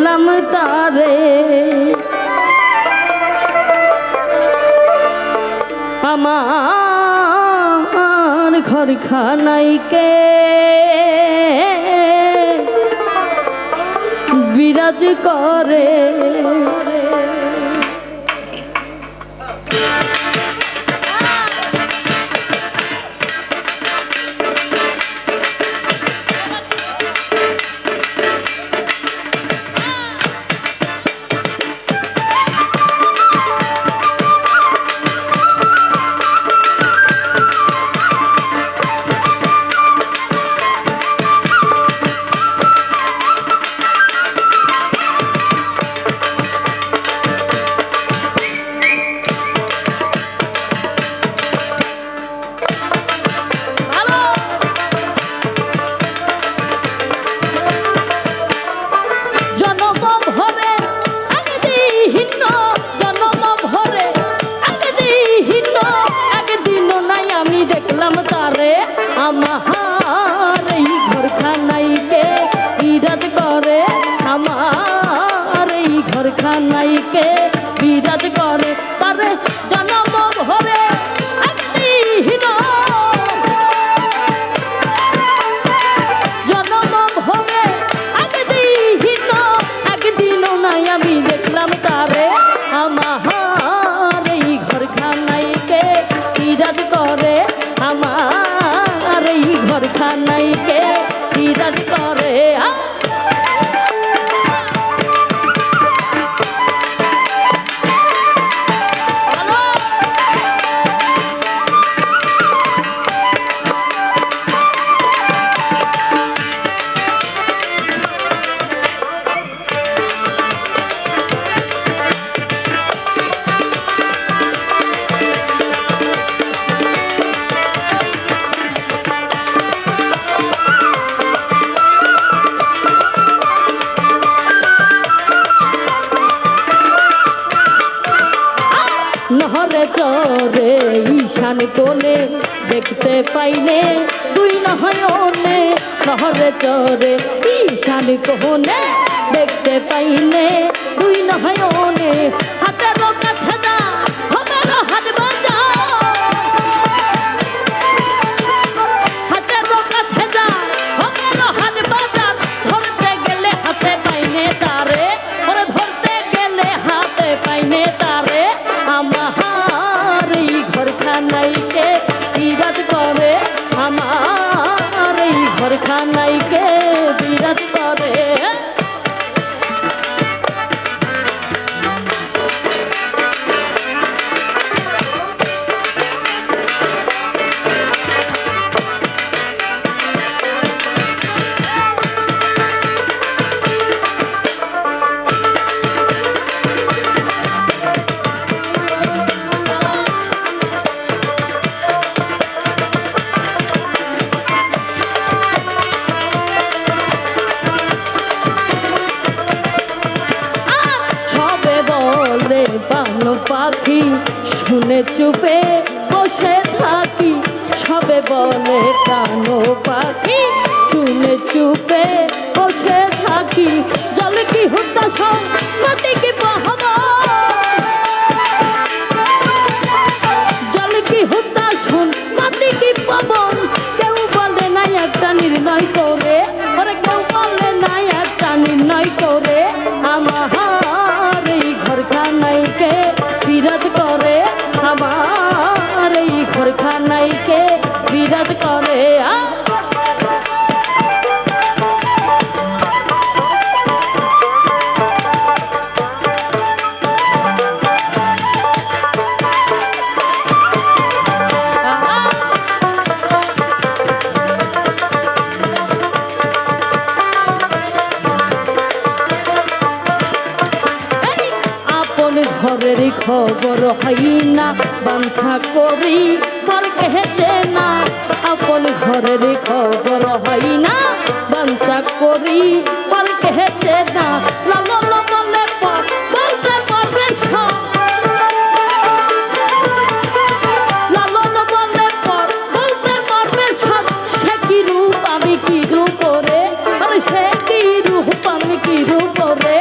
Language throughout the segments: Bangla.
দেখলাম তারে আমার ঘরখানাইকে বিরাজ করে আমার এই ঘরখানাইকে বিরাজ করে আমার এই ঘরখানাইকে বিরাজ করে তারে জনম ভরে একদিন জনম ভরে একদিন নাই আমি দেখলাম তারে আমার এই ঘরখানাইকে বিরাজ করে আমার এই ঘরখানাইকে বিরাজ করে নহরে চরে ঈশান কোণে দেখতে পাইনে তুই নহয়নে নহরে চরে ঈশান কোণে দেখতে পাইনে তুই নহয়নে হাতের কাছে যা হবে হাত বাজা হাতের কাছে যা হবে হাত বাজা ধরতে গেলে হাতে পাইনে তারে ওরে ধরতে গেলে হাতে পাইনে তারে আমার এই ঘরখানাইকে বিরাজ করে আমার এই ঘরখানাইকে বিরাজ করে বানো পাখি শুনে চুপে বসে থাকি সবে বলে কানো পাখি শুনে চুপে বসে থাকি জল কি হুতাশ নদী কি পাহাড় জল কি হুতাশ নদী কি পবন কেউ বলে নাই একটা নির্ণয় করে ওরে কেউ বলে নাই একটা নির্ণয় করে আমার এই ঘরখানাইকে বিরাজ করে আমার এই ঘরখানাইকে বিরাজ করে ঘরের খবর হয় না বাঞ্ছা করি পর কেহেছে না আপন ঘরের খবর হয় না বাঞ্ছা করি পর কেহেছে না লালন বলে বলতে পারবে সব লালন বলে বলতে পারবে সব সে কি রূপ আমি কি রূপ করে সে কি রূপ আমি কি রূপ করে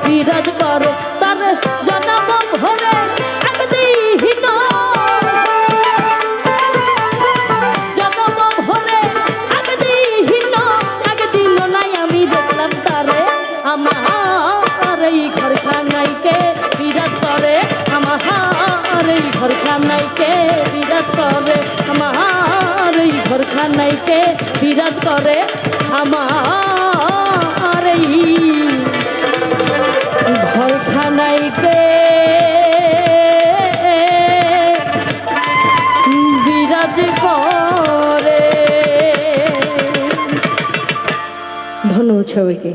বিরাজ করে তার জনম ভরে একদিন জনম ভরে একদিন নাই আমি দেখলাম তারে আমার এই ঘরখানাইকে বিরাজ করে আমার এই ঘরখানাইকে বিরাজ করে আমার এই ঘরখানাইকে বিরাজ করে আমার এই ঘরখানাইকে বিরাজ করে। ধন্যবাদ সবাইকে।